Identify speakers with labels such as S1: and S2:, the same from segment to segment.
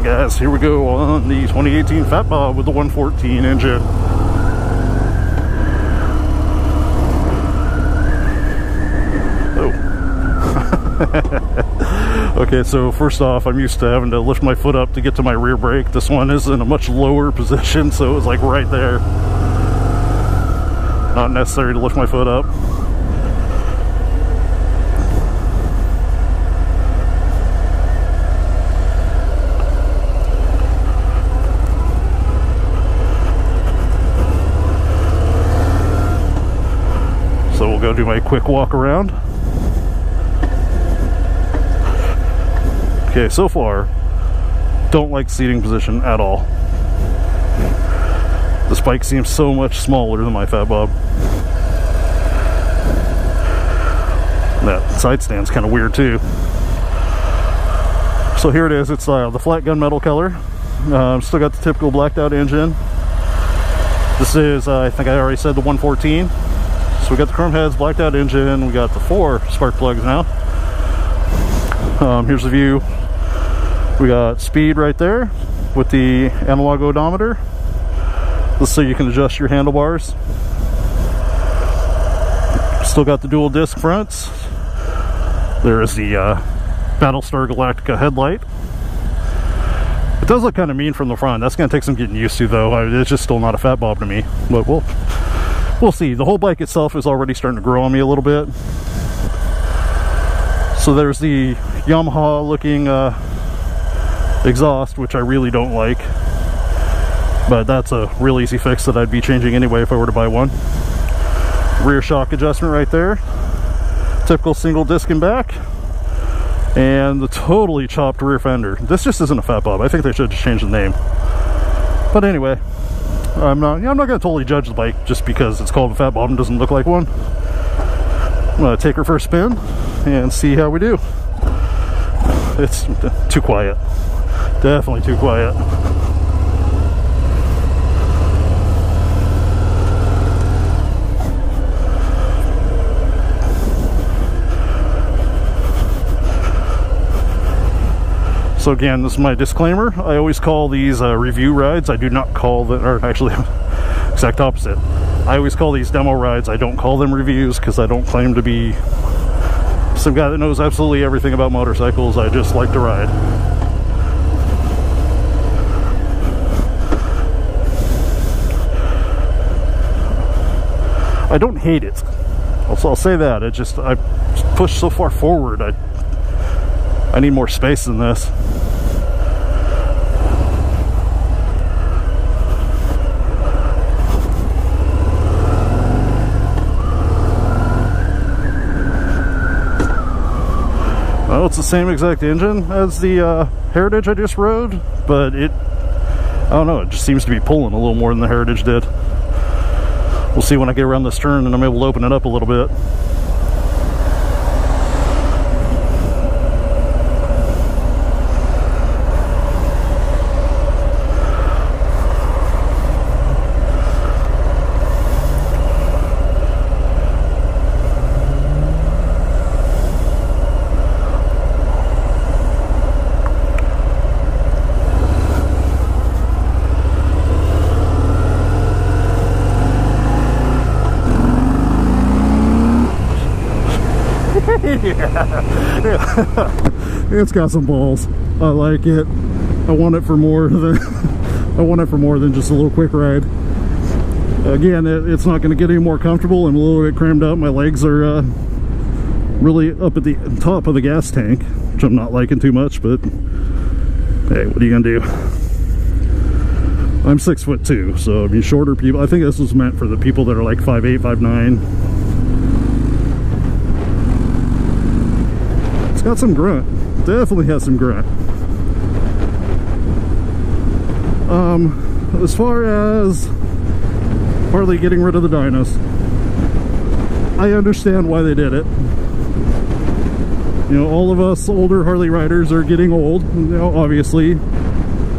S1: Guys, here we go on the 2018 Fat Bob with the 114 engine. Oh. Okay, so first off, I'm used to having to lift my foot up to get to my rear brake. This one is in a much lower position, so it was like right there. Not necessary to lift my foot up. So we'll go do my quick walk around. Okay, so far, don't like seating position at all. This bike seems so much smaller than my Fat Bob. That side stand's kind of weird too. So here it is, it's the flat gunmetal color. Still got the typical blacked out engine. This is, I think I already said, the 114. So we got the chrome heads, blacked out engine, we got the 4 spark plugs now. Here's the view. We got speed right there with the analog odometer. This is so you can adjust your handlebars. Still got the dual disc fronts. There is the Battlestar Galactica headlight. It does look kind of mean from the front. That's going to take some getting used to though. It's just still not a Fat Bob to me. But we'll see. The whole bike itself is already starting to grow on me a little bit. So there's the Yamaha looking exhaust, which I really don't like. But that's a real easy fix that I'd be changing anyway if I were to buy one. Rear shock adjustment right there. Typical single disc in back. And the totally chopped rear fender. This just isn't a Fat Bob. I think they should just change the name. But anyway, I'm not going to totally judge the bike just because it's called a Fat Bob and doesn't look like one. I'm going to take her for a spin and see how we do. It's too quiet. Definitely too quiet. So again, this is my disclaimer. I always call these review rides. I do not call them, or actually, exact opposite. I always call these demo rides. I don't call them reviews because I don't claim to be some guy that knows absolutely everything about motorcycles. I just like to ride. I don't hate it. I'll say that. It just, I push so far forward. I need more space than this. Well, it's the same exact engine as the Heritage I just rode, but I don't know, it just seems to be pulling a little more than the Heritage did. We'll see when I get around this turn and I'm able to open it up a little bit. Yeah. It's got some balls. I like it. I want it for more than I want it for more than just a little quick ride. Again, it's not going to get any more comfortable. I'm a little bit crammed up. My legs are really up at the top of the gas tank, which I'm not liking too much, but hey, what are you gonna do? I'm 6'2", so I mean, shorter people, I think this was meant for the people that are like 5'8", 5'9". It's got some grunt. Definitely has some grunt. As far as Harley getting rid of the Dynas, I understand why they did it. You know, all of us older Harley riders are getting old, you know, obviously.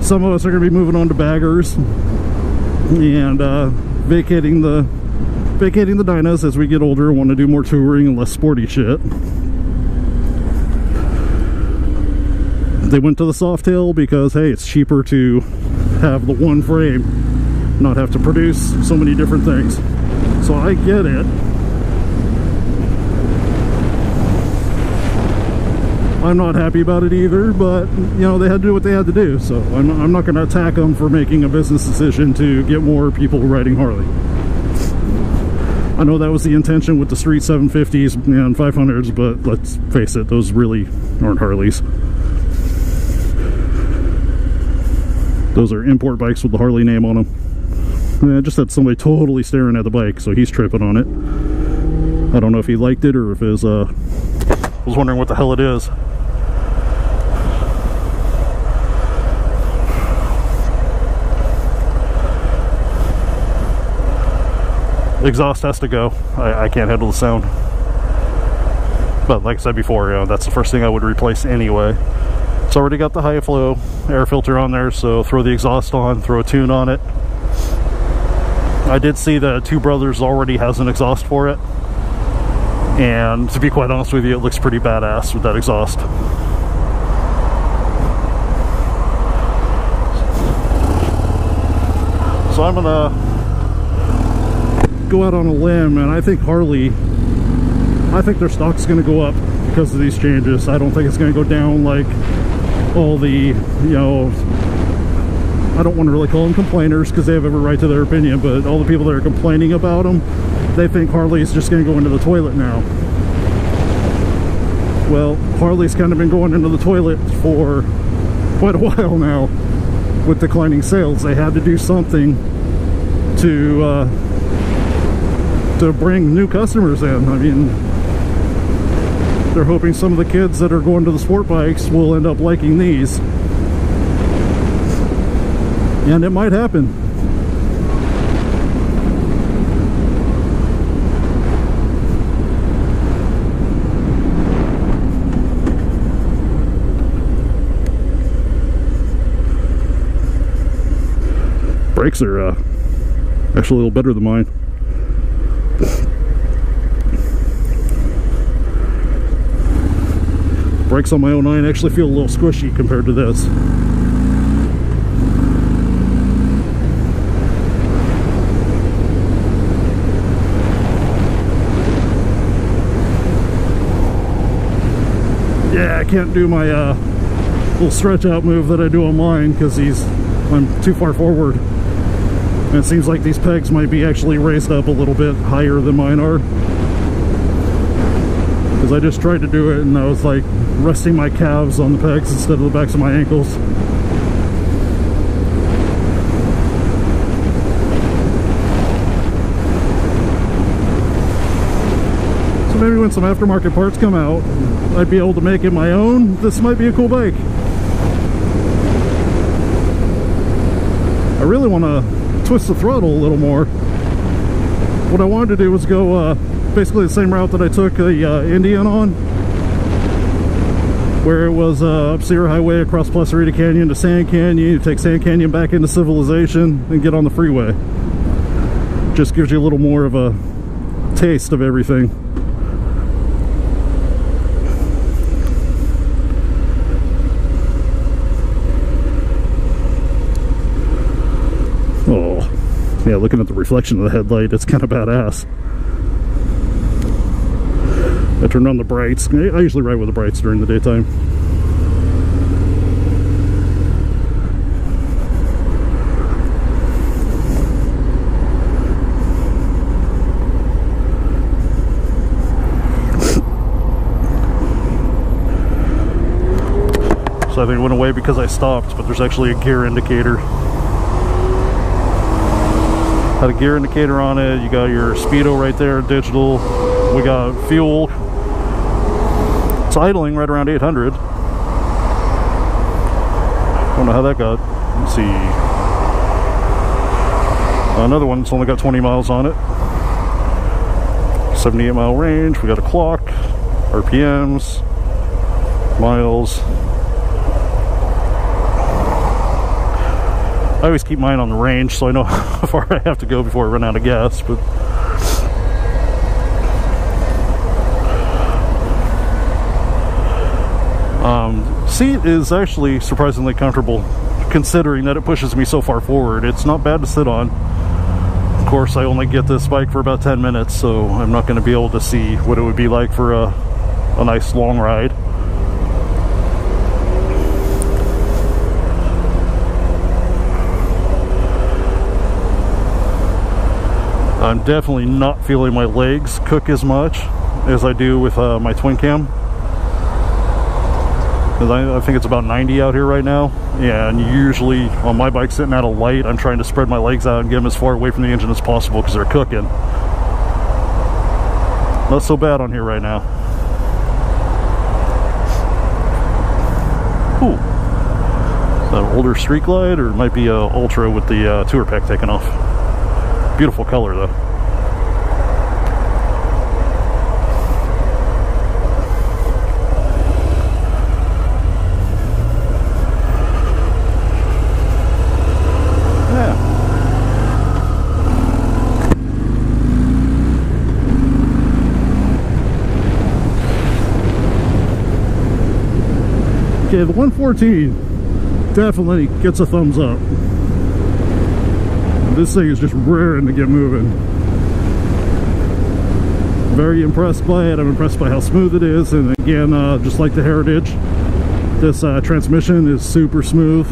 S1: Some of us are going to be moving on to baggers and vacating the Dynas as we get older and want to do more touring and less sporty shit. They went to the Softail because, hey, it's cheaper to have the one frame, not have to produce so many different things. So I get it. I'm not happy about it either, but, you know, they had to do what they had to do. So I'm not going to attack them for making a business decision to get more people riding Harley. I know that was the intention with the street 750s and 500s, but let's face it, those really aren't Harleys. Those are import bikes with the Harley name on them. And I just had somebody totally staring at the bike, so he's tripping on it. I don't know if he liked it or if his, was wondering what the hell it is. Exhaust has to go. I can't handle the sound. But like I said before, you know, that's the first thing I would replace anyway. It's already got the high flow air filter on there, so throw the exhaust on, throw a tune on it. I did see that Two Brothers already has an exhaust for it, and to be quite honest with you, it looks pretty badass with that exhaust. So I'm gonna go out on a limb, and I think their stock's gonna go up because of these changes. I don't think it's gonna go down like all the, you know, I don't want to really call them complainers because they have every right to their opinion, but all the people that are complaining about them, they think Harley's just going to go into the toilet now. Well, Harley's kind of been going into the toilet for quite a while now with declining sales. They had to do something to bring new customers in. I mean, they're hoping some of the kids that are going to the sport bikes will end up liking these. And it might happen. Brakes are actually a little better than mine. Brakes on my 09 actually feel a little squishy compared to this. Yeah, I can't do my little stretch out move that I do on mine because I'm too far forward. And it seems like these pegs might be actually raised up a little bit higher than mine are. Because I just tried to do it and I was like resting my calves on the pegs instead of the backs of my ankles. So maybe when some aftermarket parts come out, I'd be able to make it my own. This might be a cool bike. I really want to twist the throttle a little more. What I wanted to do was go basically the same route that I took the Indian on, where it was up Sierra Highway across Placerita Canyon to Sand Canyon. You take Sand Canyon back into civilization and get on the freeway. Just gives you a little more of a taste of everything. Oh, yeah, looking at the reflection of the headlight, it's kind of badass. I turned on the brights. I usually ride with the brights during the daytime. So I think it went away because I stopped, but there's actually a gear indicator. Had a gear indicator on it. You got your speedo right there, digital. We got fuel. It's idling right around 800. Don't know how that got. Let's see. Another one that's only got 20 miles on it. 78-mile range. We got a clock, RPMs, miles. I always keep mine on the range so I know how far I have to go before I run out of gas. But seat is actually surprisingly comfortable considering that it pushes me so far forward. It's not bad to sit on. Of course, I only get this bike for about 10 minutes, so I'm not going to be able to see what it would be like for a nice long ride. I'm definitely not feeling my legs cook as much as I do with my twin cam. I think it's about 90 out here right now, and usually on my bike sitting at a light, I'm trying to spread my legs out and get them as far away from the engine as possible because they're cooking. Not so bad on here right now. Ooh. Is that an older Street Glide, or it might be a Ultra with the tour pack taken off? Beautiful color though. Okay, the 114 definitely gets a thumbs up. This thing is just raring to get moving. Very impressed by it. I'm impressed by how smooth it is, and again, just like the Heritage, this transmission is super smooth.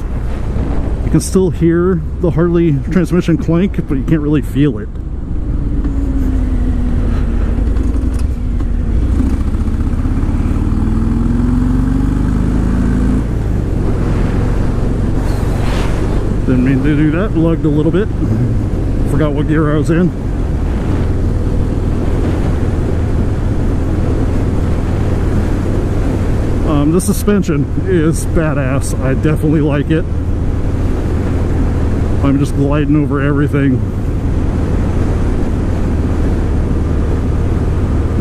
S1: You can still hear the Harley transmission clank, but you can't really feel it. Didn't mean to do that, lugged a little bit. Forgot what gear I was in. The suspension is badass. I definitely like it. I'm just gliding over everything.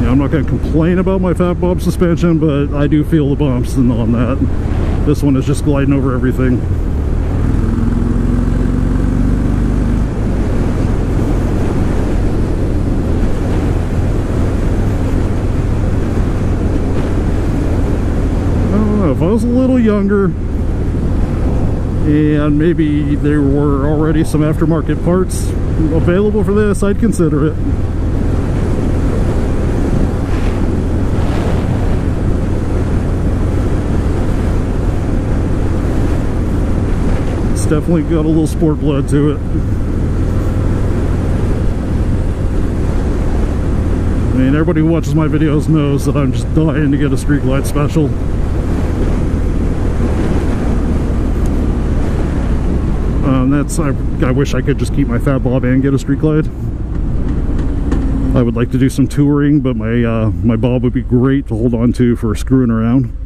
S1: Yeah, I'm not going to complain about my Fat Bob suspension, but I do feel the bumps and on that. This one is just gliding over everything. If I was a little younger and maybe there were already some aftermarket parts available for this, I'd consider it. It's definitely got a little sport blood to it. I mean, everybody who watches my videos knows that I'm just dying to get a Street Glide special. I wish I could just keep my Fat Bob and get a Street Glide. I would like to do some touring, but my Bob would be great to hold on to for screwing around.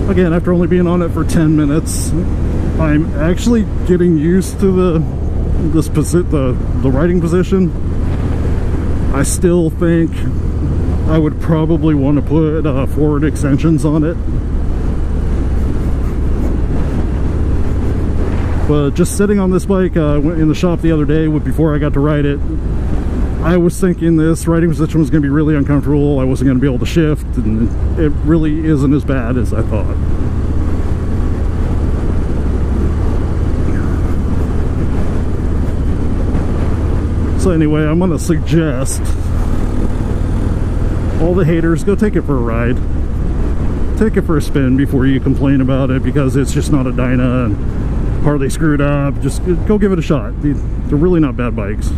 S1: Again, after only being on it for 10 minutes, I'm actually getting used to the riding position. I still think I would probably want to put forward extensions on it. But just sitting on this bike, I went in the shop the other day before I got to ride it. I was thinking this riding position was going to be really uncomfortable. I wasn't going to be able to shift, and it really isn't as bad as I thought. So anyway, I'm going to suggest all the haters, go take it for a ride. Take it for a spin before you complain about it because it's just not a Dyna and Harley screwed up. Just go give it a shot. They're really not bad bikes.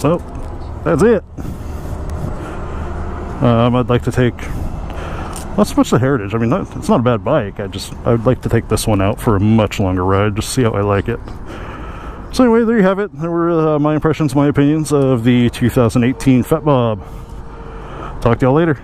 S1: So that's it. I'd like to take not so much the Heritage. I mean, it's not a bad bike. I would like to take this one out for a much longer ride, just see how I like it. So anyway, there you have it. There were my impressions, my opinions of the 2018 Fat Bob. Talk to y'all later.